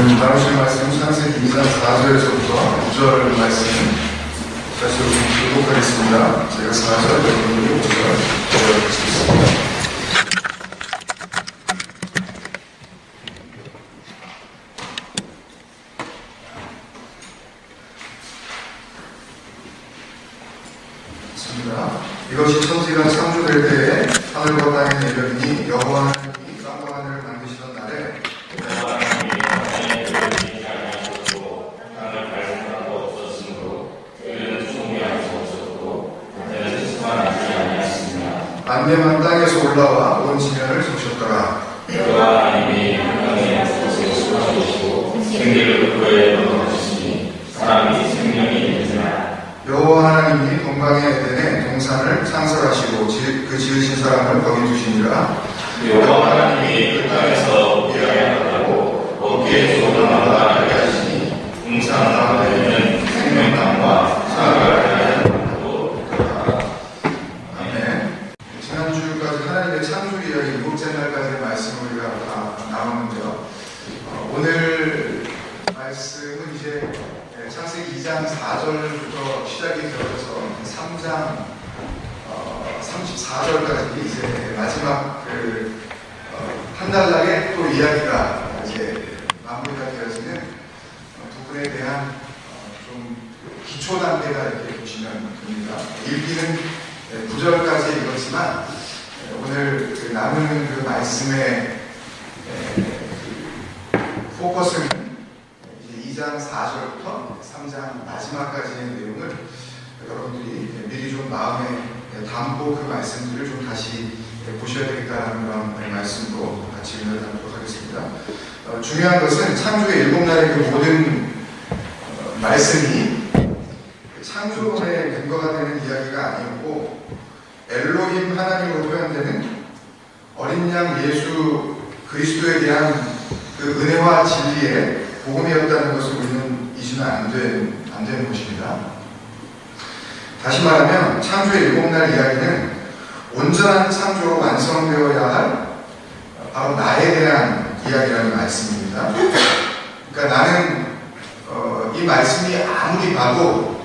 오늘 나누실 말씀 창세기 2장 4절에서부터 9절 말씀 다시 교독하겠습니다. 제가 4절, 여러분이 5절 읽어드리겠습니다. 이것이 천지가 창조될 때에 하늘과 땅의 내려이니 여호와 하나님이 땅과 하늘을 만드시던 날에 만대만 땅에서 올라와 온 지면을 적셨더라. 여호와 하나님이 땅에 솟을 쏟아주시고 생기를 그에 넣어주시니 사람이 생명이 되니라. 여호와 하나님이 동방의 에덴에 동산을 창설하시고 그 지으신 사람을 거기 두시니라. 여호와 하나님이 그 땅에서 일하게 하라고 어깨에 좋은 나무가 알게 하시니 동산 가운데는 생명 나무와 사과를 알게 하라고. 아멘. 지난주까지 하나님의 창조 이야기 일곱째 날까지의 말씀을 우리가 다 나눴는데요. 오늘 말씀은 이제 창세기 2장 4절부터 시작이 되어서 3장 34절까지 이제 마지막 한 달락의 또 이야기가 이제 마무리가 되어지는 두 분에 대한 좀 기초 단계가 이렇게 보시면 됩니다. 읽기는 9절까지 읽었지만 오늘 나누는 그 말씀의 포커스는 2장 4절부터 3장 마지막까지의 내용을 여러분들이 미리 좀 마음에 담고 그 말씀들을 좀 다시 보셔야 되겠다는 그런 말씀으로 같이 은혜를 나누도록 하겠습니다. 중요한 것은 창조의 7날의 그 모든 말씀이 창조론의 근거가 되는 이야기가 아니었고 엘로힘 하나님으로 표현되는 어린 양 예수 그리스도에 대한 그 은혜와 진리의 복음이었다는 것을 우리는 잊으면 안 되는 것입니다. 다시 말하면 창조의 7날 이야기는 온전한 창조로 완성되어야 할 바로 나에 대한 이야기라는 말씀입니다. 그러니까 나는 이 말씀이 아무리 봐도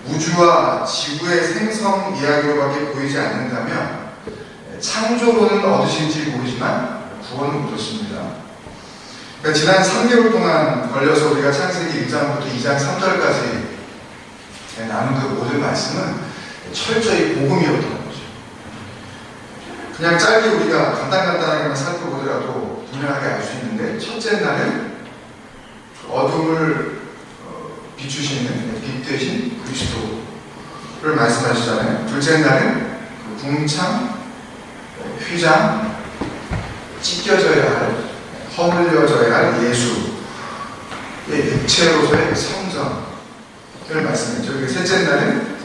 우주와 지구의 생성 이야기로밖에 보이지 않는다면 창조로는 얻으실지 모르지만 구원은 못 얻습니다. 그러니까 지난 3개월 동안 걸려서 우리가 창세기 1장부터 2장 3절까지 나눈 그 모든 말씀은 철저히 복음이었던 거죠. 그냥 짧게 우리가 간단하게만 살펴보더라도 분명하게 알 수 있는데 첫째 날은 어둠을 비추시는 빛 대신 그리스도를 말씀하시잖아요. 둘째 날은 그 궁창, 휘장, 찢겨져야 할 허물려져야 할 예수의 육체로서의 성전을 말씀했죠. 셋째 날은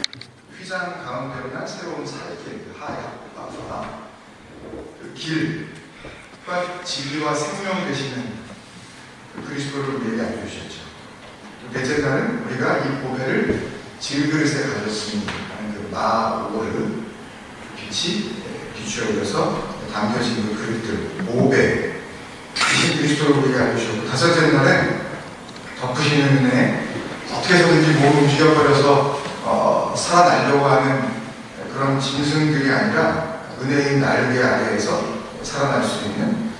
휘장 가운데로 난 새로운 살길, 하야와 그 길과 진리와 생명 되시는 그 그리스도를 우리에게 알려주셨죠. 넷째 날은 우리가 이 보배를 질그릇에 가졌으니 그 마오를 빛이 비추어져서 담겨진 그 그릇들, 모배 이신 그리스도를 우리가 알려주셨고 다섯째 날은 덮으시는 은혜 어떻게 해서든지 몸을 움직여버려서 살아나려고 하는 그런 짐승들이 아니라 은혜의 날개 아래에서 살아날 수 있는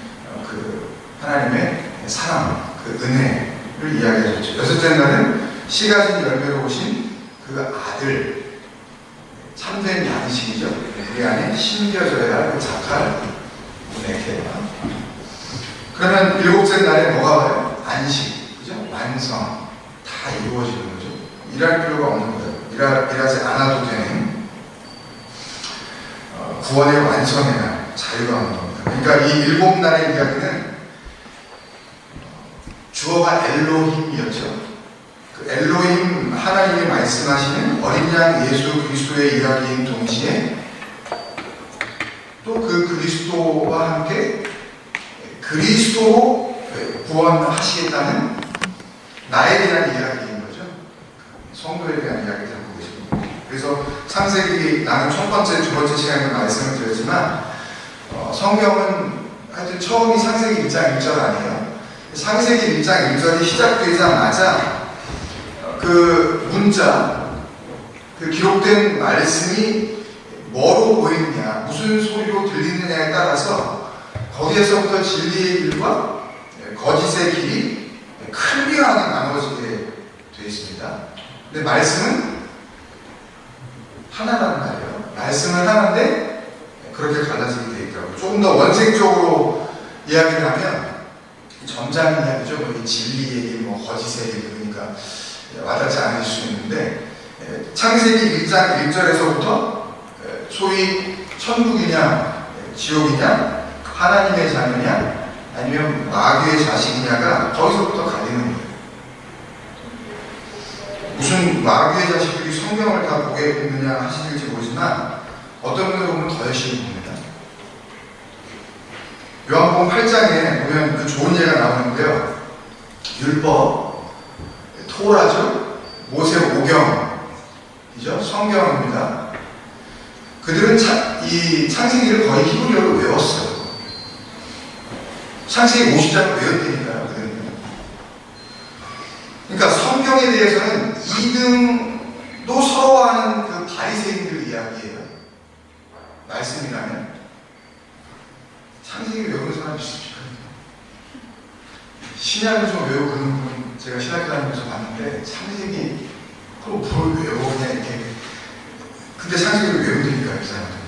그 하나님의 사랑, 그 은혜를 이야기하셨죠. 여섯째 날은 씨 가진 열매로 오신 그 아들 참된 양식이죠. 우리 안에 심겨져야 할 그 자칼 은혜케야. 그러면 일곱째 날에 뭐가 와요? 안식, 그죠? 완성, 다 이루어지는 거죠. 일할 필요가 없는 거예요. 일하지 않아도 되는 구원의 완성의 날, 자유가 오는 겁니다. 그러니까 이 7날의 이야기는 주어가 엘로힘이었죠. 그 엘로힘 하나님이 말씀하시는 어린 양 예수 그리스도의 이야기인 동시에 또 그 그리스도와 함께 그리스도로 구원하시겠다는 나에 대한 이야기인 거죠. 성도에 대한 이야기를 담고 계십니다. 그래서 창세기 나는 첫 번째, 두 번째 시간에 말씀을 드렸지만 성경은 하여튼 처음이 창세기 1장 1절 아니에요. 창세기 1장 1절이 시작되자마자 그 문자, 그 기록된 말씀이 뭐로 보이느냐, 무슨 소리로 들리느냐에 따라서 거기에서부터 진리의 길과 거짓의 길이 클리어하게 나누어지게 되어 있습니다. 근데 말씀은 하나라는 말이에요. 말씀은 하나인데 그렇게 갈라지게 되어 있더라고요. 조금 더 원색적으로 이야기를 하면 점잖은 이야기죠. 뭐 진리 얘기, 뭐 거짓의 얘기, 그러니까 와닿지 않을 수 있는데, 창세기 1장 1절에서부터 소위 천국이냐 지옥이냐, 하나님의 자녀냐 아니면 마귀의 자식이냐가 거기서부터 갈리는 거예요. 무슨 마귀의 자식들이 성경을 다 보게 읽느냐 하시는지 모르지만 어떤 분들 보면 더 열심히 봅니다. 요한복음 8장에 보면 그 좋은 예가 나오는데요. 율법, 토라죠, 모세오경이죠, 성경입니다. 그들은 이 창세기를 거의 히브리어로 외웠어요. 창세기 50장을 외웠다니까요, 그들은. 그러니까 성경에 대해서는 2등도 서러워하는 그 바리새인들 이야기예요. 말씀이라면 창세기 외우는 사람이 있습니까? 신약을 좀 외우고 그런 분 제가 신학교 다니면서 봤는데 창세기 그걸 뭘 외우냐 이렇게. 근데 창세기를 외우니까 이 사람들은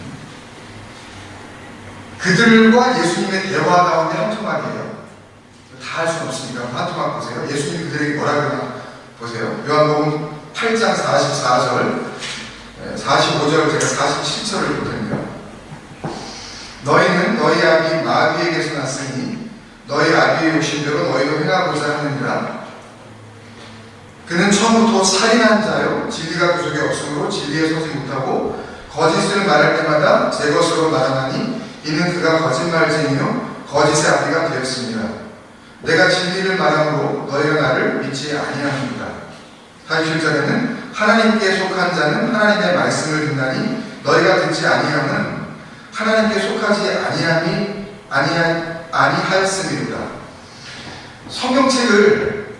그들과 예수님의 대화 가운데 한 토막이에요. 다 할 수는 없으니까 한 토막 보세요. 예수님이 그들에게 뭐라 그러나 보세요. 요한복음 8장 44절 45절 제가 47절을 보거든요. 너희는 너희 아비 마귀에게서 났으니 너희 아비의 욕심대로 너희도 행하고자 하느니라. 그는 처음부터 살인한 자요 진리가 구속이 없으므로 진리에 서지 못하고 거짓을 말할 때마다 제 것으로 말하나니 이는 그가 거짓말쟁이요 거짓의 아비가 되었습니다. 내가 진리를 말함으로 너희가 나를 믿지 아니하는구나. 47절에는 하나님께 속한 자는 하나님의 말씀을 듣나니 너희가 듣지 아니함은 하나님께 속하지 아니하였음이로다. 성경책을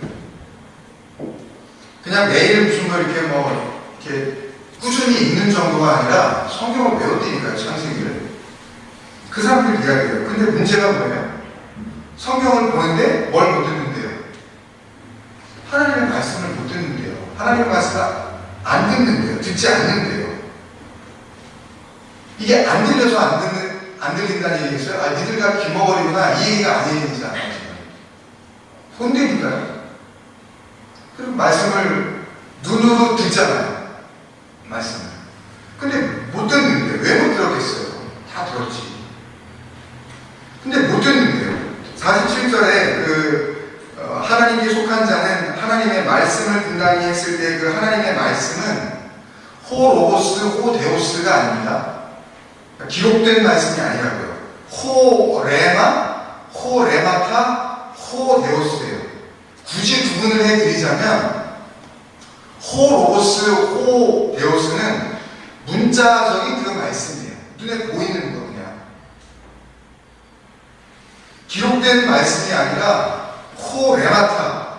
그냥 매일 무슨 거 이렇게 이렇게 꾸준히 읽는 정도가 아니라 성경을 외웠다니까요, 창세기를. 그 사람들 이야기예요. 근데 문제가 뭐예요? 성경을 보는데 뭘 못 듣는데요? 하나님의 말씀을 못 듣는데요. 하나님의 말씀을 안 듣는데요. 듣지 않는데요. 이게 안 들려서 안 들린다는 얘기겠어요? 아, 니들과 기머거리구나. 이 얘기가 아니지 않아요. 혼내니까요. 그리고 말씀을 눈으로 듣잖아요. 말씀을. 근데 못 듣는데 왜 못 들었겠어요? 다 들었지. 근데 못 듣는데요. 47절에 하나님께 속한 자는 하나님의 말씀을 듣나니 했을 때 그 하나님의 말씀은 호로고스, 호데오스가 아닙니다. 기록된 말씀이 아니라고요. 호레마, 호레마타, 호데오스예요. 굳이 구분을 해드리자면 호로고스, 호데오스는 문자적인 그 말씀이에요. 눈에 보이는 거 그냥. 기록된 말씀이 아니라 호레마타,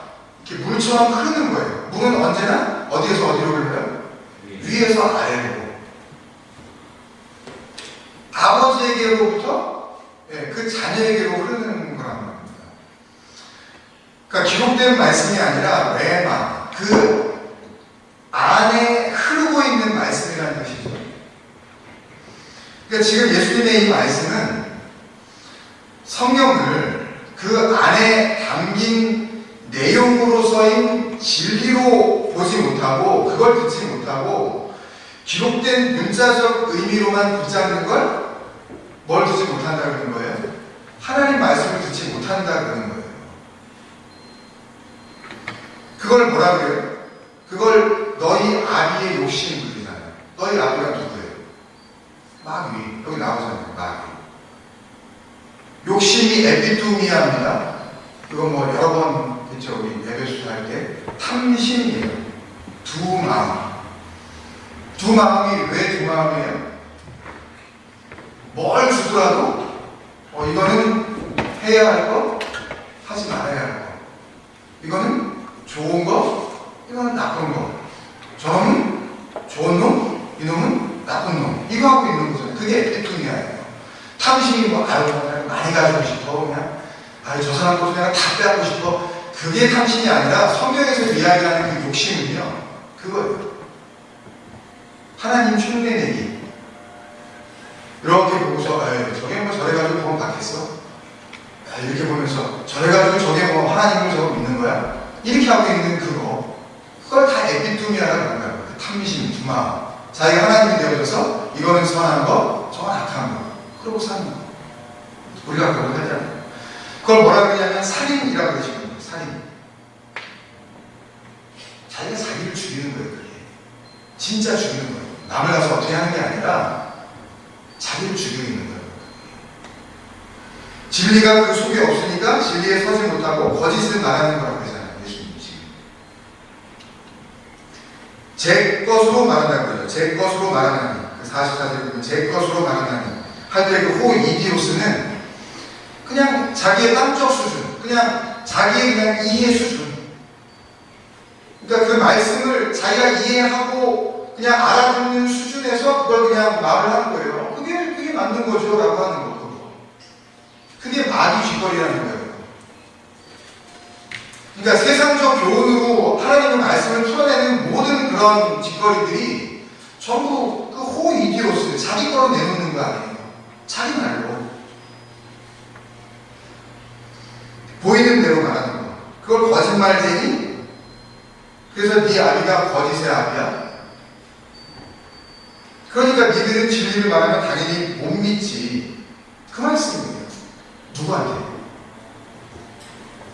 이렇게 물처럼 흐르는 거예요. 물은 언제나 어디에서 어디로 흘러요? 위에서 아래로. 아버지에게로부터 그 자녀에게로 흐르는 거란 말입니다. 그러니까 기록된 말씀이 아니라 레마, 그 안에 흐르고 있는 말씀이라는 뜻이죠. 그러니까 지금 예수님의 이 말씀은 성경을 그 안에 담긴 내용으로서인 진리로 보지 못하고 그걸 듣지 못하고 기록된 문자적 의미로만 붙잡는 걸 뭘 듣지 못한다 그러는 거예요? 하나님 말씀을 듣지 못한다 그러는 거예요. 그걸 뭐라 그래요? 그걸 너희 아비의 욕심이 그러잖아요. 너희 아비가 누구예요? 마귀. 여기 나오잖아요. 마귀. 욕심이 에피투미아입니다. 그거 뭐 여러 번 했죠. 우리 예배수사 할 때. 탐심이에요. 두 마음. 두 마음이 왜 두 마음이에요? 뭘 주더라도 이거는 해야 할 거 하지 말아야 할 거. 이거는 좋은 거, 이거는 나쁜 거. 저놈은 좋은 놈, 이놈은 나쁜 놈. 이거 하고 있는 거잖아요. 그게 에피토미아예요. 탐심이 뭐, 많이 가지고 싶어. 그냥, 저 사람 거 그냥 다 빼앗고 싶어. 그게 탐심이 아니라 성경에서 이야기하는 그 욕심은요, 그거예요. 하나님 흉내내기. 이렇게 보고서, 저게 뭐 저래가지고 구원 받겠어? 이렇게 보면서, 저래가지고 저게 뭐 하나님을 저거 믿는 거야? 이렇게 하고 있는 그거. 그걸 다 에피토미아라고 하는 거예요. 그 탐심, 두마음. 자기가 하나님이 되어져서, 이거는 선한 거, 저건 악한 거. 그러고 사는 거. 우리가 그걸 하잖아요. 그걸 뭐라 그러냐면, 살인이라고 그러시는 거예요. 살인. 자기가 자기를 죽이는 거예요, 그게. 진짜 죽이는 거예요. 남을 가서 어떻게 하는 게 아니라 자기를 죽이고 있는 거예요. 진리가 그 속에 없으니까 진리에 서지 못하고 거짓을 말하는 거라고 그러잖아요, 예수님 지금. 제 것으로 말한다고 그러죠. 제 것으로 말하나니. 그 44절에 보면 제 것으로 말하나니. 할 때 그 호이디오스는 그냥 자기의 땀적 수준, 그냥 자기의 그냥 이해 수준. 그러니까 그 말씀을 자기가 이해하고 그냥 알아듣는 수준에서 그걸 그냥 말을 하는 거예요. 그게 맞는 거죠 라고 하는 거. 그게 마귀 쥐거리라는 거예요. 그러니까 세상적 교훈으로 하나님의 말씀을 풀어내는 모든 그런 쥐거리들이 전부 그 호이디오스, 자기 거로 내놓는 거 아니에요. 자기 말로. 보이는 대로 말하는 거. 그걸 거짓말쟁이? 그래서 네 아비가 거짓의 아비야? 그러니까 니들은 진리를 말하면 당연히 못 믿지. 그 말씀이에요. 누구한테?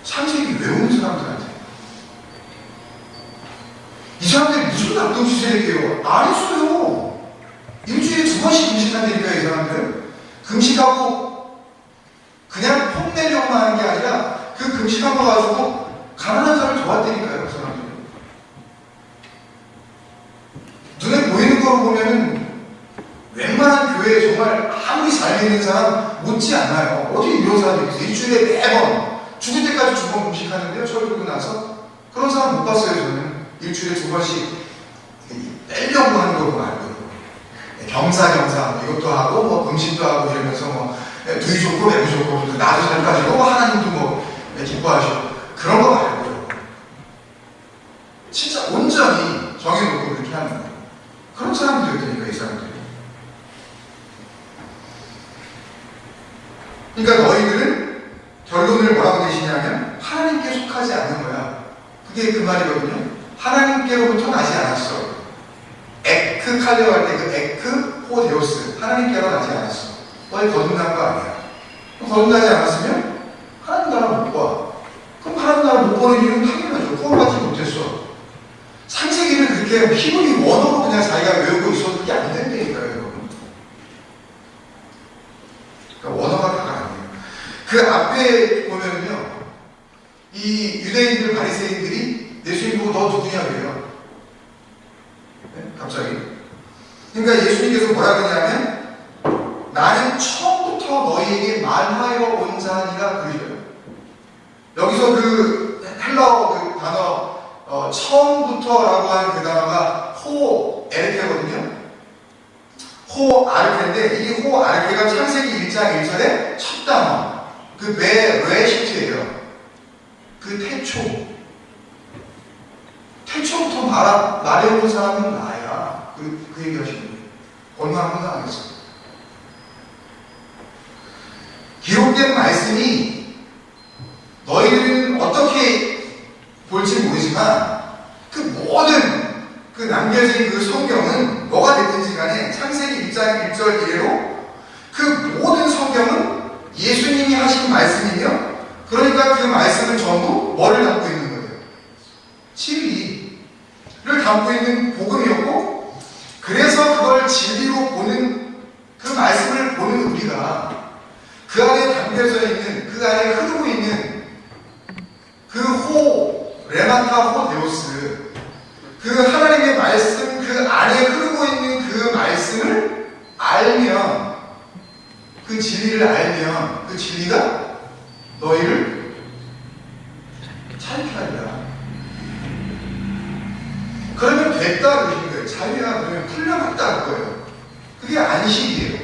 창세기 외우는 사람들한테. 이 사람들이 무슨 나쁜 짓을 했게요? 안 했어요. 일주일에 2번씩 금식한다니까, 이 사람들은. 금식하고 그냥 폼내려고 하는 게 아니라 그 금식한 거 가지고 가난한 사람을 도왔다니까요, 그 사람들은. 눈에 보이는 걸 보면은 웬만한 교회에 정말 아무리 잘 믿는 사람 못지 않아요. 어떻게 이런 사람이 있어요? 일주일에 매번 죽을 때까지 2번 금식하는데요. 철 들고 나서 그런 사람 못 봤어요. 저는 일주일에 2번씩 빼려고 하는 거 말고요. 겸사겸사 이것도 하고 뭐 금식도 하고 이러면서 뭐 두이 좋고 매부 좋고 나도 잘 가지고 하나님도 뭐 기뻐하시고 그런 거 말고요. 진짜 온전히 정해놓고 그렇게 하는 거예요. 그런 사람들이었다니까, 이 사람들이. 그러니까 너희들은 결론을 뭐라고 내시냐면 하나님께 속하지 않는 거야. 그게 그 말이거든요. 하나님께로부터 나지 않았어. 에크 칼레오 할 때 그 에크 호데오스, 하나님께로 나지 않았어. 너희 거듭난 거 아니야. 거듭나지 않았으면 하나님 나라 못 봐. 그럼 하나님 나라 못 보는 이유는 당연하죠. 구원받지 못했어. 창세기를 그렇게 히브리 원어로 그냥 자기가 외우고 있어도 그게 안 된다니까요, 여러분. 그러니까 원어가 다가 아니에요. 그 앞에 보면요, 이 유대인들, 바리새인들이 예수님 보고 너 누구냐 그래요. 네? 갑자기. 그러니까 예수님께서 뭐라 그러냐면 나는 처음부터 너희에게 말하여 온 자니라 그러셔요. 여기서 그 헬라어 그 단어 처음부터라고 하는 그 단어가 호 에르케거든요. 호 아르케인데 이 호 아르케가 창세기 1장 1절의 첫 단어 그 레시트예요. 그 태초부터 말해온 사람은 나야. 그 얘기 하시는 거예요. 얼마나 황당하겠어요. 기록된 말씀이 너희들은 어떻게 볼지 모르지만 그 모든 그 남겨진 그 성경은 뭐가 됐든지 간에 창세기 1장 1절 이래로 그 모든 성경은 예수님이 하신 말씀이며 그러니까 그 말씀은 전부 뭐를 담고 있는 거예요? 진리를 담고 있는 복음이었고 그래서 그걸 진리로 보는 그 말씀을 보는 우리가 그 안에 담겨져 있는 그 안에 흐르고 있는 그 레마타 호데오스 그 하나님의 말씀 그 안에 흐르고 있는 그 말씀을 알면 그 진리를 알면 그 진리가 너희를 자유케 하리라. 그러면 됐다 그러신 거예요. 자유가 그러면 풀려났다 그거예요. 그게 안식이에요.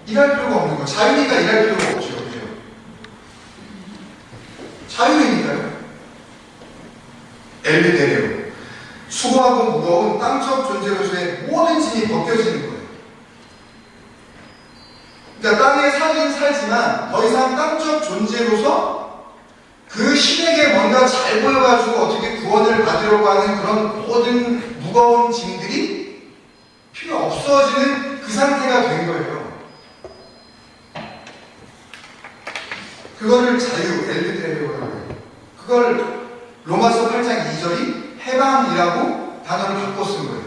일할 필요가 없는 거. 자유니까 일할 필요가 없죠. 그죠? 자유이니까요. 엘리데레오. 수고하고 무거운 땅적 존재로서의 모든 짐이 벗겨지는 거예요. 그러니까 땅에 살긴 살지만 더 이상 땅적 존재로서 그 신에게 뭔가 잘 보여가지고 어떻게 구원을 받으려고 하는 그런 모든 무거운 짐들이 필요 없어지는 그 상태가 된 거예요. 그거를 자유, 엘리데레오라고 해요. 그걸 로마서 8장 2절이 해방이라고 단어를 바꿔 쓴 거예요.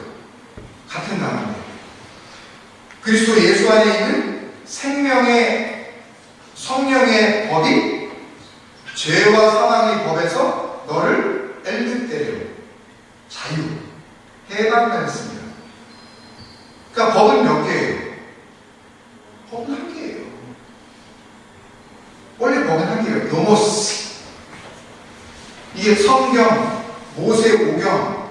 같은 단어인데. 그리스도 예수 안에 있는 생명의 성령의 법이 죄와 사망의 법에서 너를 엘리데레오, 자유, 해방되었습니다. 그러니까 법은 몇 개예요? 법은 한 개예요. 원래 법은 한 개예요. 노모스. 이게 성경, 모세 오경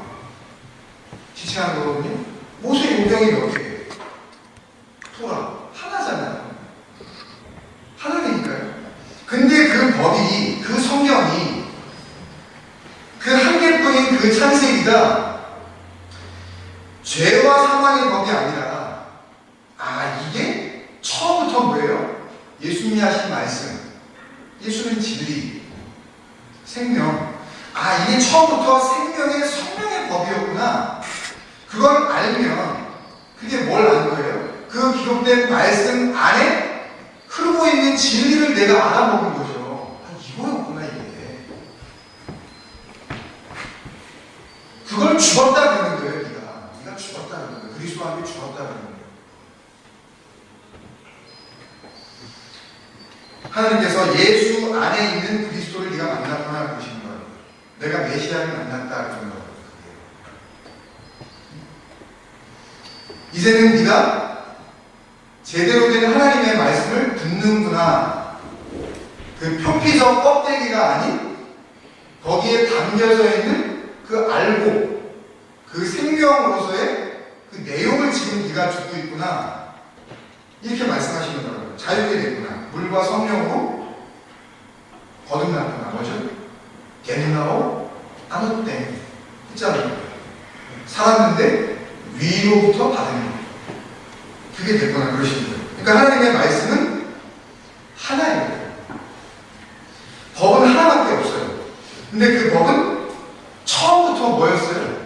지칭하는 거거든요. 모세 오경이 몇 개예요? 토라. 하나잖아요. 하나니까요. 근데 그 법이, 그 성경이 그 한 개뿐인 그 창세기가 죄와 사망의 법이 아니라, 이게 처음부터 뭐예요? 예수님이 하신 말씀. 예수는 진리, 생명. 이게 처음부터 생명의 성령의 법이었구나. 그걸 알면 그게 뭘 아는 거예요? 그 기록된 말씀 안에 흐르고 있는 진리를 내가 알아먹은 거죠. 이거였구나 이게. 그걸 죽었다 그러는 거예요. 네가 죽었다 그러는 거예요. 그리스도 안에 죽었다 그러는 거예요. 하나님께서 예수 안에 있는 그리스도를 네가 만났구나 그러시는 거예요. 내가 메시아를 만났다 그러는 거예요. 이제는 네가 제대로 된 하나님의 말씀을 듣는구나. 그 표피적 껍데기가 아닌 거기에 담겨져 있는 그 알고 그 생명으로서의 그 내용을 지금 네가 듣고 있구나. 이렇게 말씀하시는 거예요. 자유게 됐구나. 물과 성령으로 거듭났구나. 뭐죠? 게누나오 아노땡 했잖아요. 살았는데 위로부터 받은 거. 그게 됐구나 그러시는 거예요. 그러니까 하나님의 말씀은 하나예요. 법은 하나밖에 없어요. 근데 그 법은 처음부터 뭐였어요?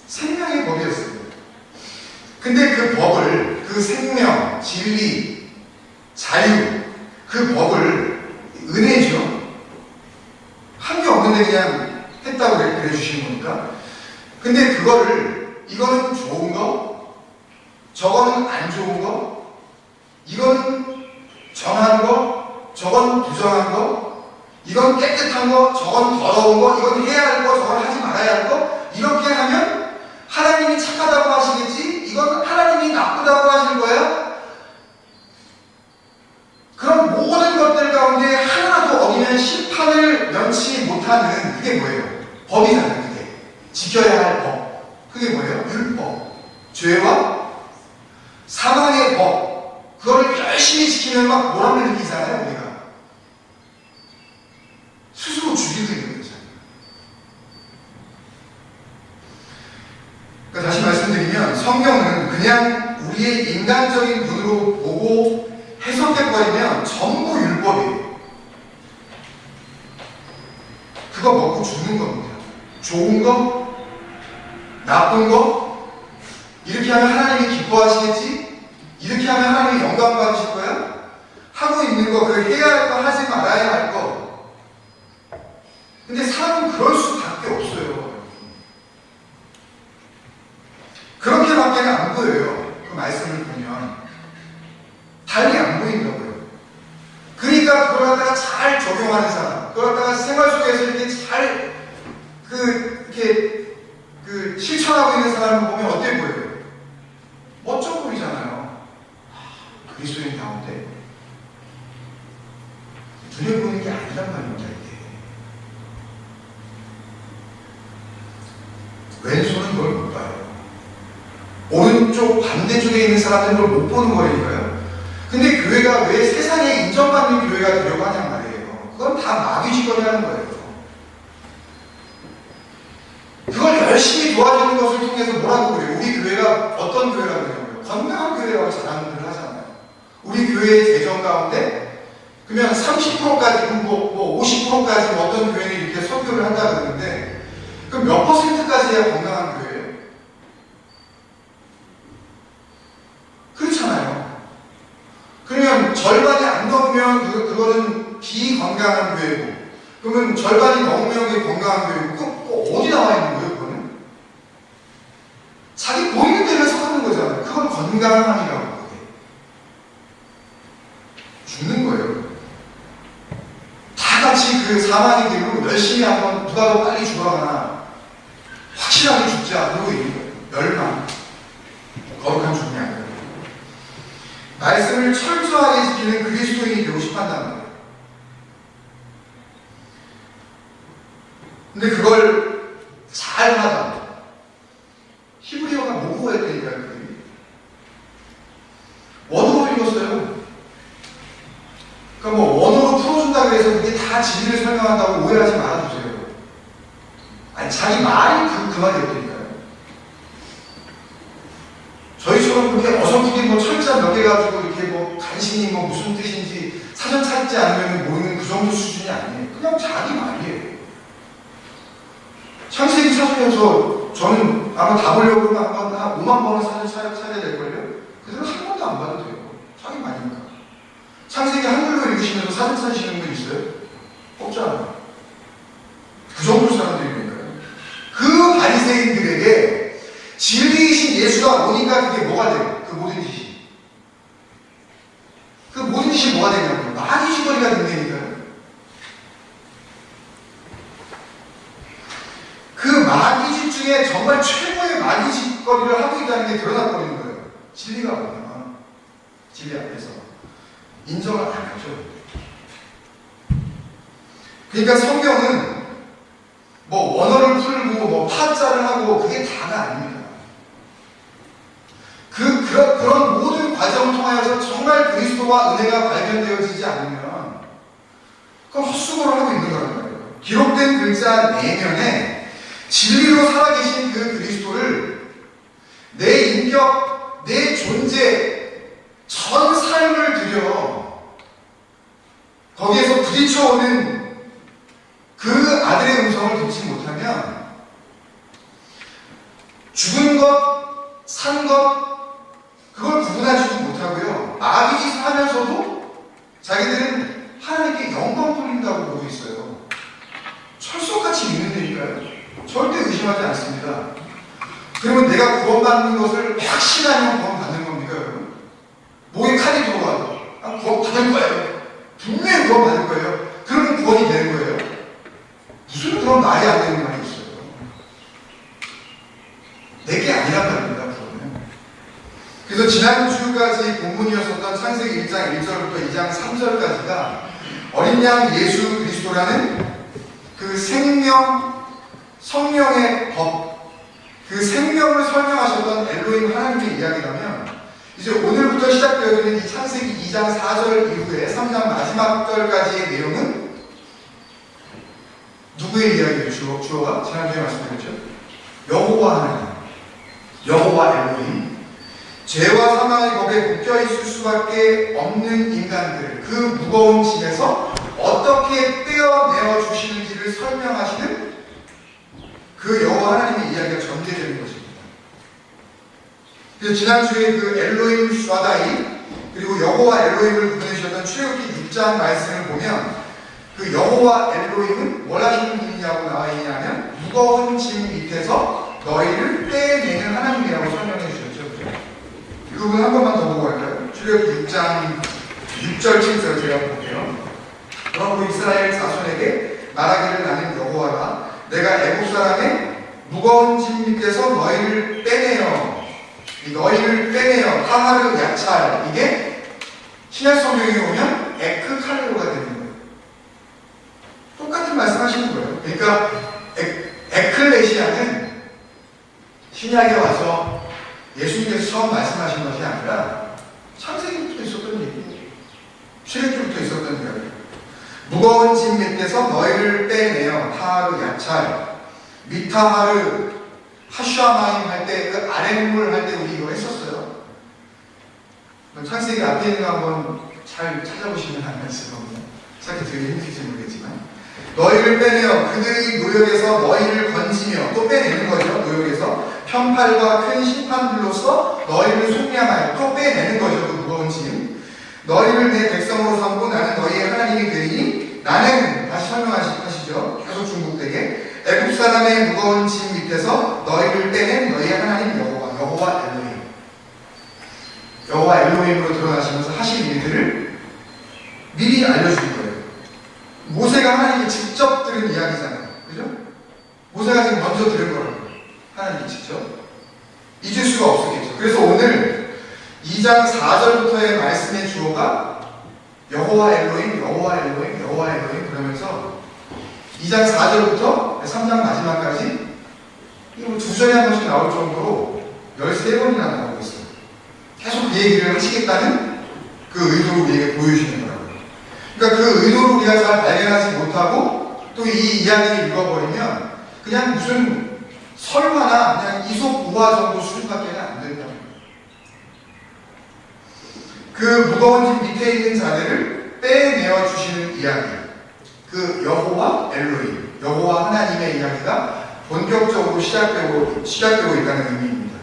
생명의 법이었어요. 근데 그 법을, 그 생명, 진리, 자유, 그 법을, 은혜죠. 한 게 없는데 그냥 했다고 그래 주시는 거니까. 근데 그거를, 이거는 좋은 거, 저거는 안 좋은 거, 이건 정한 거, 저건 부정한 거, 이건 깨끗한 거, 저건 더러운 거, 이건 해야 할 거, 저건 하지 말아야 할 거, 이렇게 하면 하나님이 착하다고 하시겠지? 이건 하나님이 나쁘다고 하실 거야? 그런 모든 것들 가운데 하나도 어기면 심판을 면치 못하는 그게 뭐예요? 법이잖아요. 그게 지켜야 할 법. 그게 뭐예요? 율법. 죄와 사망의 법. 그걸 열심히 지키면 막 보람을 느끼잖아요. 우리가 스스로 죽이고 있는 거잖아요. 그러니까 다시 말씀드리면 성경은 그냥 우리의 인간적인 눈으로 보고 해석해버리면 전부 율법이에요. 그거 먹고 죽는 겁니다. 좋은 거, 나쁜 거, 이렇게 하면 하나님이 기뻐하시겠지? 이렇게 하면 하나님이 영광 받으실 거야? 하고 있는 거, 그 해야 할 거, 하지 말아야 할 거. 근데 사람은 그럴 수밖에 없어요. 그렇게밖에 안 보여요. 그 말씀을 보면. 달리 안 보인다고요. 그러니까 그걸 갖다가 잘 적용하는 사람, 그걸 갖다가 생활 속에서 이렇게 잘 이렇게 실천하고 있는 사람을 보면 어때 보여요? 멋져 보이잖아요. 그리스도인 가운데 눈에 보이는 게 아니란 말입니다. 이게 왼손은 그걸 못 봐요. 오른쪽 반대쪽에 있는 사람들은 그걸 못 보는 거니까요. 근데 교회가 왜 세상에 인정받는 교회가 되려고 하냔 말이에요. 그건 다 마귀짓거리 하는 거예요. 그걸 열심히 도와주는 것을 통해서 뭐라고 그래요? 우리 교회가 어떤 교회라고 그래요? 건강한 교회라고 자랑을 하잖아요. 우리 교회의 재정 가운데 그러면 30%까지, 뭐 50%까지 어떤 교회는 이렇게 선교를 한다 그러는데 그럼 몇 %까지 해야 건강한 교회예요? 그렇잖아요. 그러면 절반이 안 넘으면 그거는 비건강한 교회고, 그러면 절반이 넘으면 그게 건강한 교회고, 그럼 어디 나와 있는 거예요, 그거는? 자기 보이는 대로 해석하는 거잖아요. 그건 건강함이라고. 죽는 거예요. 다 같이 그 사망의 길로 열심히 한번 누가 더 빨리 죽어가나 확실하게 죽자. 그러고 있는 거예요. 멸망. 거룩한 죽음이 아니에요. 말씀을 철저하게 지키는 그리스도인이 되고 싶어 한다는 거예요. 근데 그걸 잘 하다. 히브리어가 모국어 했다니까요, 그들이. 원어로 읽었어요. 그러니까 뭐 원어로 풀어준다고 해서 그게 다 진리를 설명한다고 오해하지 말아주세요. 아니, 자기 말이 그 말이었다니까요. 저희처럼 그렇게 어설프게 뭐 철자 몇 개 가지고 이렇게 뭐 간신히 뭐 무슨 뜻인지 사전 찾지 않으면 모르는 그 정도 수준이 아니에요. 그냥 자기 말이에요. 창세기 찾으면서 저는 아마 다 보려고 그러면 한 5만 번은 사전 찾아야 될걸요? 그대로 한 번도 안 봐도 돼요. 자기 말이니까. 창세기 한글로 읽으시면서 사전 찾으시는 분 있어요? 없잖아요. 그 정도 사람들이니까요. 그 바리새인들에게 진리이신 예수가 오니까 그게 뭐가 돼요? 그 모든 짓이. 그 모든 짓이 뭐가 되냐고요? 마귀짓거리가 된다니까요. 그 마귀짓 중에 정말 최고의 마귀짓거리를 하고 있다는 게 드러나버리는 거예요. 진리가 뭐냐? 진리 앞에서 인정을 안 하죠. 그러니까 성경은 뭐 원어를 풀고 뭐 파자를 하고 그게 다가 아닙니다. 그런 모든 과정을 통하여서 정말 그리스도와 은혜가 발견되어지지 않으면 그건 헛수고를 하고 있는 거란 말이에요. 기록된 글자 내면에 진리로 살아계신 그 그리스도를 내 인격, 내 존재, 전 삶을 들여 거기에서 부딪혀오는 그 아들의 음성을 듣지 못하면 죽은 것, 산 것, 그걸 구분하지도 못하고요. 마귀짓을 하면서도 자기들은 하나님께 영광 돌린다고 보고 있어요. 철석같이 믿는다니까요. 절대 의심하지 않습니다. 그러면 내가 구원받는 것을 확신하면 구원받는 겁니까, 여러분? 목에 칼이 들어와도 구원받을 거예요. 분명히 구원받을 거예요. 그러면 구원이 되는 거예요. 무슨 그런 말이 안 되는 말이 있어요. 내게 아니란 말입니다, 구원은. 그래서 지난주까지 본문이었었던 창세기 1장 1절부터 2장 3절까지가 어린 양 예수 그리스도라는 그 생명, 성령의 법, 그 생명을 설명하셨던 엘로힘 하나님의 이야기라면 이제 오늘부터 시작되어지는 이 창세기 2장 4절 이후에 3장 마지막 절까지의 내용은 누구의 이야기예요? 주어가? 지난주에 말씀드렸죠? 여호와 하나님, 여호와 엘로힘, 죄와 사망의 법에 묶여있을 수밖에 없는 인간들, 그 무거운 짐에서 어떻게 떼어내어 주시는지를 설명하시는 그 여호와 하나님의 이야기가 전개되는 것입니다. 그래서 지난주에 그 엘로힘 슈아다이 그리고 여호와 엘로힘을 구분해주셨던 출애굽기 6장 말씀을 보면 그 여호와 엘로힘은 뭘 하시는 분이냐고 나와 있냐면 무거운 짐 밑에서 너희를 떼내는 하나님이라고 설명해 주셨죠. 이 부분 한 번만 더 보고 갈까요? 출애굽기 6장 6절 7절 제가 볼게요. 그러므로 이스라엘 자손에게 말하기를 나는 여호와라. 내가 애국 사람의 무거운 짐 밑에서 너희를 빼내어 타하르 야찰, 이게 신약 성경에 오면 에크칼레로가 되는 거예요. 똑같은 말씀 하시는 거예요. 그러니까 에클레시아는 신약에 와서 예수님께서 처음 말씀하신 것이 아니라 창세기부터 있었던 얘기예요. 출애굽부터 있었던 이야기예요. 무거운 짐 밑에서 너희를 빼내어 타하르 야찰 미타하르 하슈아마임 할 때 그 아랫물 할 때 우리 이거 했었어요. 창세기 앞에 있는 거 한번 잘 찾아보시면 안 말씀입니다. 찾기 되게 힘들지 모르겠지만 너희를 빼내어 그들의 노역에서 너희를 건지며 또 빼내는 거죠. 노역에서 편팔과 큰 심판들로서 너희를 속량하여 또 빼내는 거죠. 그 무거운 짐. 너희를 내 백성으로 삼고 나는 너희의 하나님이 되리니 나는 다시 설명하시죠. 계속 중복되게 애굽 사람의 무거운 짐 밑에서 너희를 빼낸 너희의 하나님 여호와 엘로힘. 여호와 엘로힘으로 드러나시면서 하신 일들을 미리 알려준 거예요. 모세가 하나님께 직접 들은 이야기잖아요. 그죠? 모세가 지금 먼저 들은 거라고. 하나님께 직접. 잊을 수가 없었겠죠. 그래서 오늘 2장 4절부터의 말씀의 주어가 여호와 엘로힘, 여호와 엘로힘, 여호와 엘로힘 그러면서 2장 4절부터 3장 마지막까지 이거 두 절에 한 번씩 나올 정도로 13번이나 나오고 있어요. 계속 그 얘기를 하시겠다는 그 의도를 우리에게 보여주시는 거라고요. 그러니까 그 의도를 우리가 잘 발견하지 못하고 또 이 이야기를 읽어버리면 그냥 무슨 설화나 그냥 이솝 우화 정도 수준밖에 안 된다는 거예요. 그 무거운 짐 밑에 있는 자들을 빼내어 주시는 이야기. 그 여호와 엘로힘, 여호와 하나님의 이야기가 본격적으로 시작되고 있다는 의미입니다.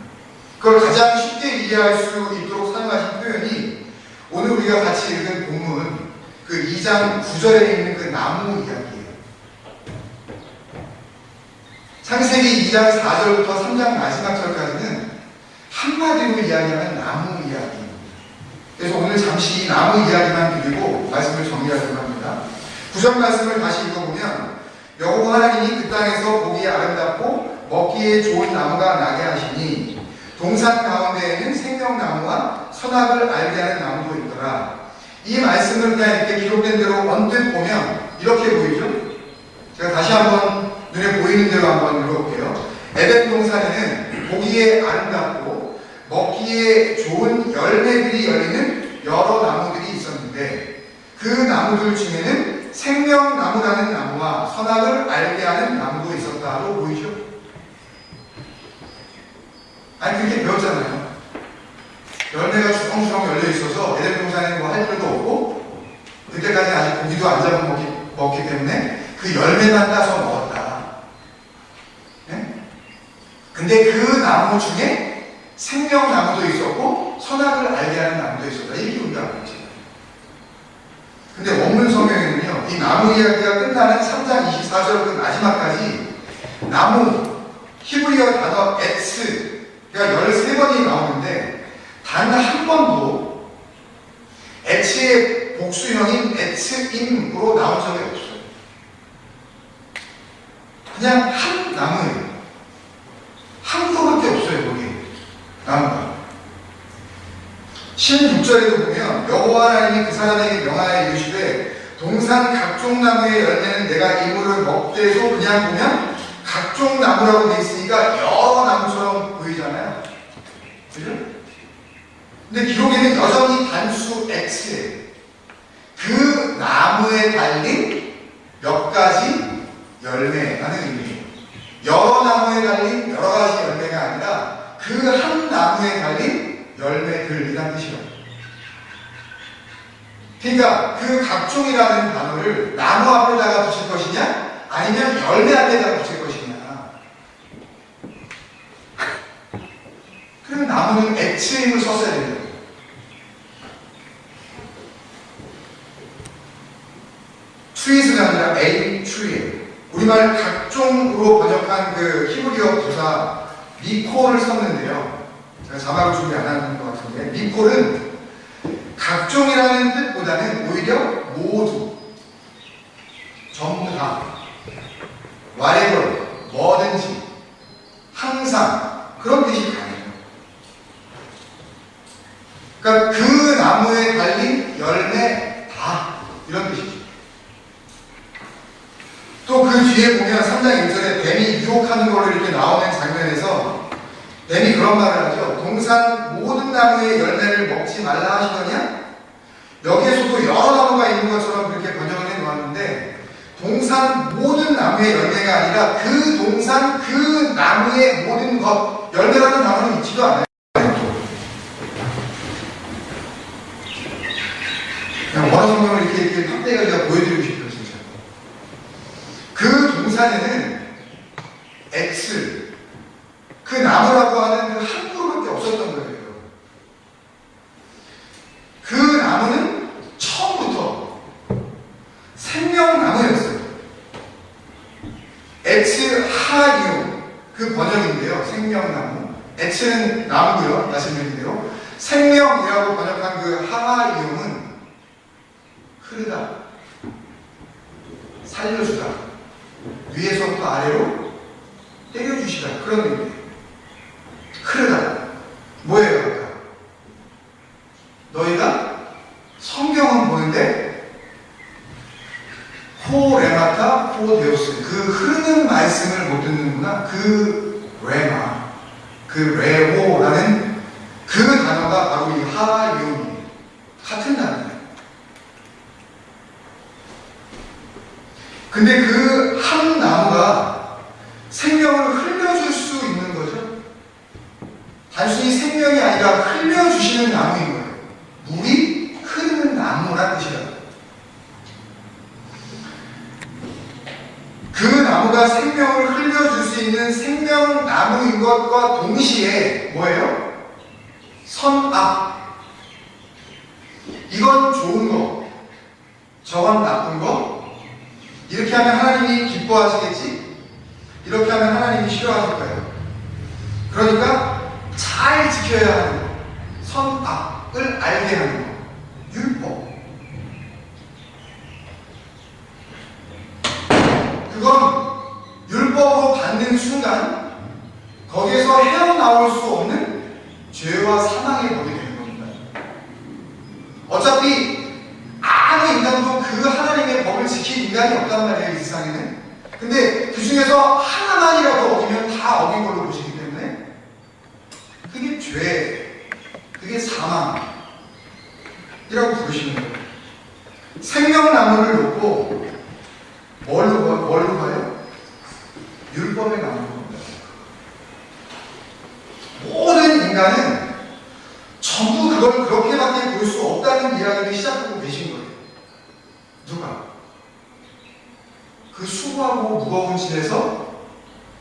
그걸 가장 쉽게 이해할 수 있도록 사용하신 표현이 오늘 우리가 같이 읽은 본문 그 2장 9절에 있는 그 나무 이야기예요. 창세기 2장 4절부터 3장 마지막 절까지는 한마디로 이야기하는 나무 이야기입니다. 그래서 오늘 잠시 이 나무 이야기만 드리고 말씀을 정리하려고 합니다. 9절 말씀을 다시 읽어보면 여호와 하나님이 그 땅에서 보기에 아름답고 먹기에 좋은 나무가 나게 하시니 동산 가운데에는 생명나무와 선악을 알게 하는 나무도 있더라. 이 말씀을 그냥 이렇게 기록된 대로 언뜻 보면 이렇게 보이죠? 제가 다시 한번 눈에 보이는 대로 한번 읽어볼게요. 에덴 동산에는 보기에 아름답고 먹기에 좋은 열매들이 열리는 여러 나무들이 있었는데 그 나무들 중에는 생명나무라는 나무와 선악을 알게 하는 나무도 있었다로 보이죠? 아니 그렇게 배웠잖아요. 열매가 주렁주렁 열려 있어서 에덴 동산에는 뭐 할 필요도 없고 그때까지 아직 고기도 안 잡아 먹기 때문에 그 열매만 따서 먹었다. 네? 근데 그 나무 중에 생명나무도 있었고 선악을 알게 하는 나무도 있었다. 이렇게 우리가 알고 있죠. 근데 원문 성경에는요, 이 나무 이야기가 끝나는 3장 24절 그 마지막까지 나무, 히브리어 단어 에츠, 그러니까 13번이 나오는데 단 한 번도 에츠의 복수형인 에츠임으로 나온 적이 없어요. 그냥 한 나무예요. 한 거밖에 없어요, 거기. 나무가. 16절에도 보면 여호와 하나님이 그 사람에게 명하여 이르시되 동산 각종 나무의 열매는 내가 이물을 먹되 도 그냥 보면 각종 나무라고 되어 있으니까 여러 나무처럼 보이잖아요. 그죠? 근데 기록에는 여전히 단수 X예요. 그 나무에 달린 몇 가지 열매라는 의미예요. 여러 나무에 달린 여러 가지 열매가 아니라 그 한 나무에 달린 열매들이란 뜻이에요. 그러니까 그 각종이라는 단어를 나무 앞에다가 붙일 것이냐 아니면 열매 앞에다가 붙일 것이냐. 그러면 나무는 X임을 썼어야 돼요. trees가 아니라 a tree예요. 우리말 각종으로 번역한 그 히브리어 부사 미콜을 썼는데요. 제가 자막을 준비 안 하는 것 같은데 미콜은 각종이라는 뜻보다는 오히려 모두, 전부 다, whatever, 뭐든지, 항상 그런 뜻이 강해요. 그러니까 그 나무에 달린 열매 다 이런 뜻이죠. 또 그 뒤에 보면 3장 1절에 뱀이 유혹하는 걸로 이렇게 나오는 장면에서 뱀이 그런 말을 하죠. 동산 모든 나무의 열매를 먹지 말라 하시더냐? 여기에서도 여러 나무가 있는 것처럼 그렇게 번역을 해 놓았는데, 동산 모든 나무의 열매가 아니라 그 동산 그 나무의 모든 것, 열매라는 단어는 있지도 않아요. 그냥 원어 성경을 이렇게 확대해서 제가 보여드리고 싶어요, 진짜. 그 동산에는 X, 그 나무라고 하는 그 한 그루밖에 없었던 거예요. 그 나무는 처음부터 생명나무였어요. X 하이오, 그 번역인데요. 생명나무. X는 나무고요. 말씀드린 대로. 생명이라고 번역한 그 하이오는 흐르다, 살려주다, 위에서부터 아래로 때려주시다, 그런 의미예요. 흐르다. 뭐예요, 아까? 너희가 성경은 보는데 호레마타 호데우스, 그 흐르는 말씀을 못 듣는구나. 그 레마, 그 레호라는 그 단어가 바로 이 하이오입니다. 같은 단어예요. 근데 그 한 나무가 생명을 흘려줄 수 있는 거죠. 단순히 생명이 아니라 흘려주시는 나무인 거예요. 물이 흐르는 나무란 뜻이라고. 그 나무가 생명을 흘려줄 수 있는 생명나무인 것과 동시에 뭐예요? 선악. 이건 좋은 거, 저건 나쁜 거. 이렇게 하면 하나님이 기뻐하시겠지? 이렇게 하면 하나님이 싫어하실 거예요. 그러니까 잘 지켜야 하는 거, 선악을 알게 하는 거, 율법. 그건 율법으로 받는 순간 거기에서 헤어나올 수 없는 죄와 사망의 법이 되는 겁니다. 어차피 아무 인간도 그 하나님의 법을 지킬 인간이 없단 말이에요, 이 세상에는. 근데 그 중에서 하나만이라도 어기면 다 어긴 걸로 보시기 때문에 그게 죄, 그게 사망이라고 부르시는 거예요. 생명나무를 놓고 뭘로 봐요? 율법의 나무로 봅니다. 모든 인간은 전부 그걸 그렇게밖에 볼 수 없다는 이야기를 시작하고 계신 거예요. 누가? 그 수고하고 무거운 짐에서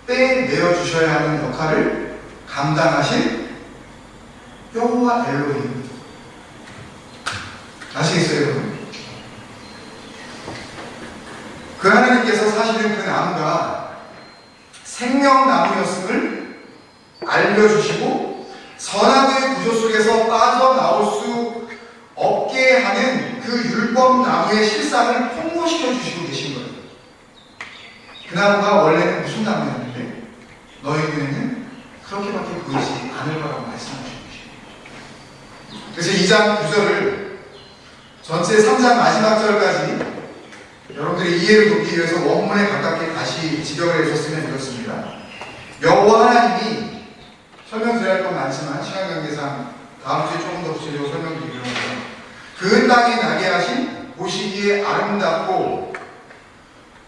빼내어 주셔야 하는 역할을 감당하신 여호와 엘로힘. 아시겠어요, 여러분? 그 하나님께서 사실은 그 나무가 생명나무였음을 알려주시고 선악의 구조 속에서 빠져나올 수 없게 하는 그 율법나무의 실상을 폭로시켜 주시고 계신 거예요. 그 나무가 원래는 무슨 나무였는데 너희 눈에는 그렇게밖에 보이지 않을 거라고 말씀하시고 계십니다. 그래서 2장 9절을 전체 3장 마지막 절까지 여러분들의 이해를 돕기 위해서 원문에 가깝게 다시 직역을 해주셨으면 이렇습니다. 여호와 하나님이 설명드려야 할 건 많지만 시간 관계상 다음 주에 조금 더 구체적으로 설명드리려고 해요. 그 땅에 나게 하신 보시기에 아름답고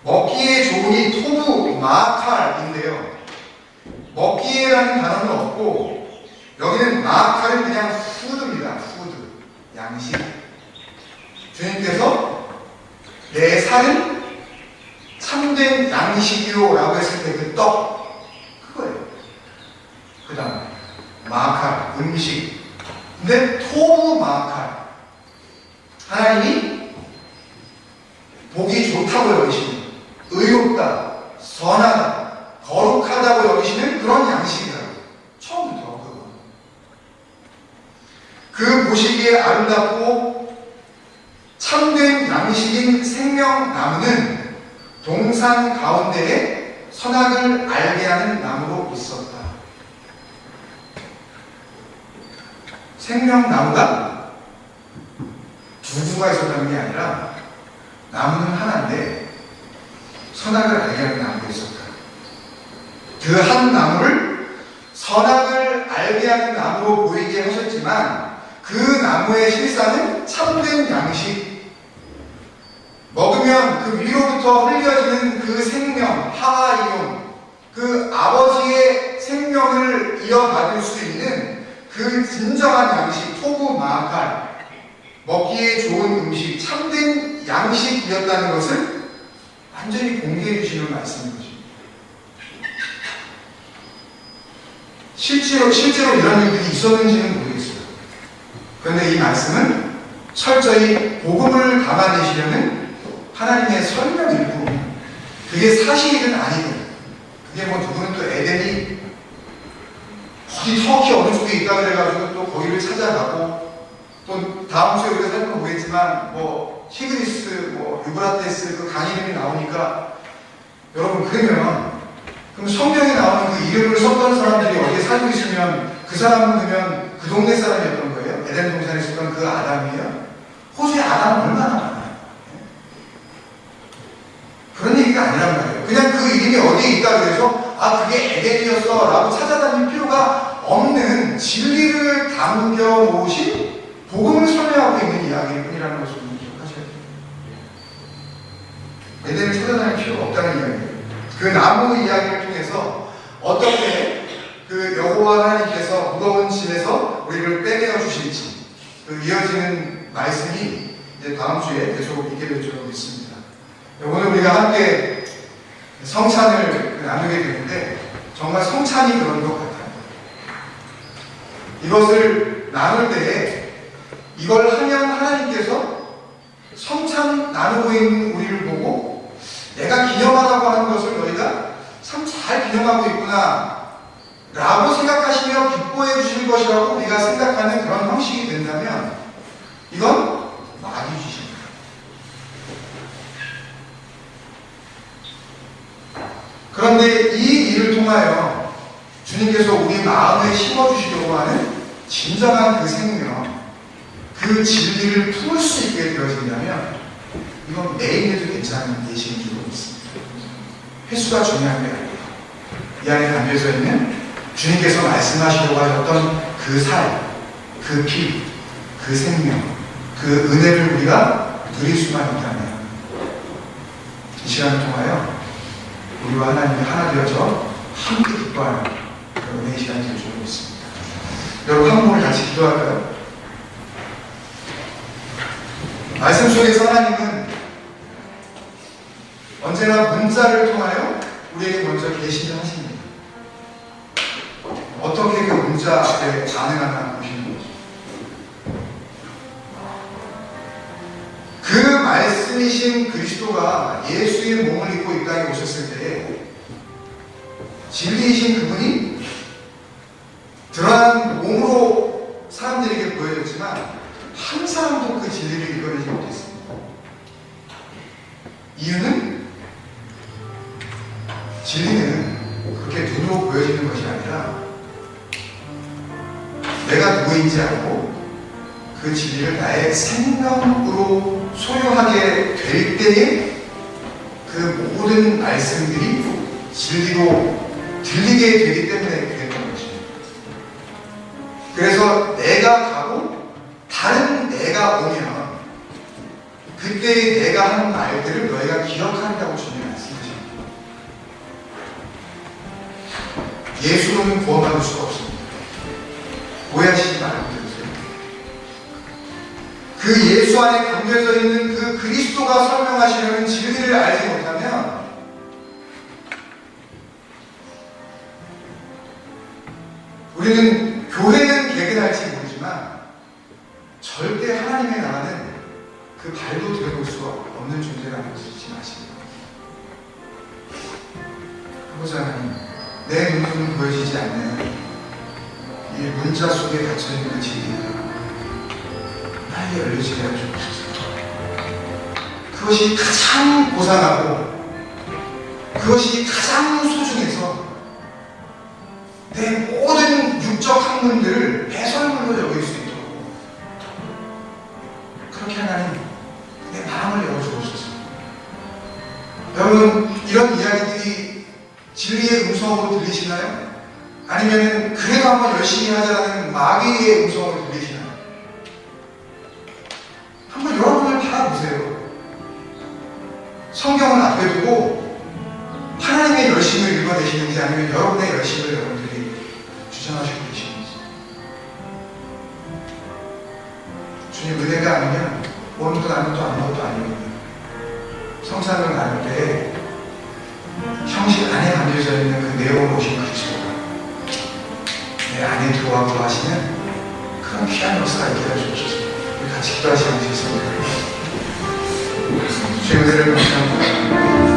먹기에 좋으니 토부 마칼인데요. 먹기에라는 단어는 없고 여기는 마칼은 그냥 푸드입니다. 푸드, 양식. 주님께서 내 살은 참된 양식이요 라고 했을 때 그 떡, 그거예요. 그 다음에 마칼, 음식. 근데 토부 마칼, 하나님이 보기 좋다고 여기시는, 의롭다, 선하다, 거룩하다고 여기시는 그런 양식이라고. 처음부터 그거. 그 보시기에 아름답고 참된 양식인 생명나무는 동산 가운데에 선악을 알게 하는 나무로 있었다. 생명나무가 두 구가 있었다는 게 아니라 나무는 하나인데 선악을 알게 하는 나무가 있었다. 그 한 나무를 선악을 말대하는 나무로 보이게 하셨지만 그 나무의 실상은 참된 양식, 먹으면 그 위로부터 흘려지는 그 생명, 하이온, 그 아버지의 생명을 이어받을 수 있는 그 진정한 양식, 토부 마칼, 먹기에 좋은 음식, 참된 양식이었다는 것을 완전히 공개해 주시는 말씀인 거죠. 실제로 이런 일들이 있었는지는 모르겠어요. 그런데 이 말씀은 철저히 복음을 담아내시려는 하나님의 설명일 뿐, 그게 사실이든 아니든, 그게 뭐 누구는 또 에덴이 어디 터키 어느 쪽에 있다 그래가지고 또 거기를 찾아가고, 또 다음 주에 우리가 살펴보겠지만 뭐 티그리스, 뭐 유브라테스 그 강 이름이 나오니까, 여러분 그러면 그럼 성경에 나오는 그 이름을 썼던 사람들이 어디에 살고 있으면 그 사람은 그러면 그 동네 사람이었던 거예요? 에덴 동산에 있었던 그 아담이에요? 호주의 아담은 얼마나 많아요? 그런 얘기가 아니란 말이에요. 그냥 그 이름이 어디에 있다 그래서 아 그게 에덴이었어 라고 찾아다닐 필요가 없는 진리를 담겨 놓으신 복음을 설명하고 있는 이야기일 뿐이라는 것을 기억하셔야 돼요. 에덴을 찾아다닐 필요가 없다는 이야기예요. 그 나무 이야기를 통해서 어떻게 그 여호와 하나님께서 무거운 짐에서 우리를 빼내어 주실지 그 이어지는 말씀이 이제 다음 주에 계속 있게 될 줄 믿습니다. 오늘 우리가 함께 성찬을 나누게 되는데 정말 성찬이 그런 것 같아요. 이것을 나눌 때에 이걸 하면 하나님께서 성찬 나누고 있는 우리를 보고 내가 기념하라고 하는 것을 너희가 참 잘 기념하고 있구나 라고 생각하시며 기뻐해 주실 것이라고 우리가 생각하는 그런 형식이 된다면 이건 마귀짓입니다. 그런데 이 일을 통하여 주님께서 우리 마음에 심어주시려고 하는 진정한 그 생명, 그 진리를 품을 수 있게 되어진다면 이건 매일 해도 괜찮은 예시인 줄 믿습니다. 횟수가 중요한 게 아니에요. 이 안에 담겨져 있는 주님께서 말씀하시려고 하셨던 그 살, 그 피, 그 생명, 그 은혜를 우리가 누릴 수만 있다면 이 시간을 통하여 우리와 하나님이 하나 되어서 함께 기뻐하는 그런 은혜의 시간이 될 줄 믿습니다. 여러분 한 번을 같이 기도할까요? 말씀 속에서 하나님은 언제나 문자를 통하여 우리에게 먼저 계시를 하십니다. 어떻게 그 문자 앞에 반응하나 보시는 거죠. 그 말씀이신 그리스도가 예수의 몸을 입고 이 땅에 오셨을 때에 진리이신 그분이 드러난 몸으로 사람들에게 보여졌지만 한 사람도 그 진리를 이겨내지 못했습니다. 이유는 진리는 그렇게 눈으로 보여지는 것이 아니라 내가 누구인지 알고 그 진리를 나의 생명으로 소유하게 될 때에 그 모든 말씀들이 진리로 들리게 되기 때문에 그랬던 것입니다. 그래서 내가 가고 다른 내가 오면 그때의 내가 하는 말들을 너희가 기억한다고 주님이 말씀하십니다. 예수로는 구원받을 수가 없습니다. 오해하시지 말고 들으세요. 그 예수 안에 담겨져 있는 그 그리스도가 설명하시려는 진리를 알지 못하면 우리는 교회는 개근할지 모르지만 절대 하나님의 나라는 그 발도 들어볼 수가 없는 존재라는 것을 잊지 마십니다. 아버지 하나님, 내 눈으로는 보여지지 않는 이 문자 속에 갇혀있는 그 진리가 나에게 열려지게 하여 주옵소서. 그것이 가장 고상하고 그것이 가장 소중해서 내 모든 육적 학문들을 배설물로 여길 수 있도록 그렇게 하나님 내 마음을 열어주옵소서. 여러분 이런 이야기들이 진리의 음성으로 들리시나요? 아니면 그래도 한번 열심히 하자라는 마귀의 음성으로 들리시나요? 한번 여러분을 바라보세요. 성경을 앞에 두고 하나님의 열심을 읽어내시는지 아니면 여러분의 열심을 여러분들이 주장하시고 계시는지. 주님 은혜가 아니면 원도 나는 또 아무것도 아니거든요. 성산을 나눌 때 형식 안에 담겨져 있는 그 내용을 오신 그리스도가 내 안에 들어와 거하시는 그런 귀한 역사가 있게 해주옵소서. 우리 같이 기도하시겠습니다. 주의 은혜를 감사합니다.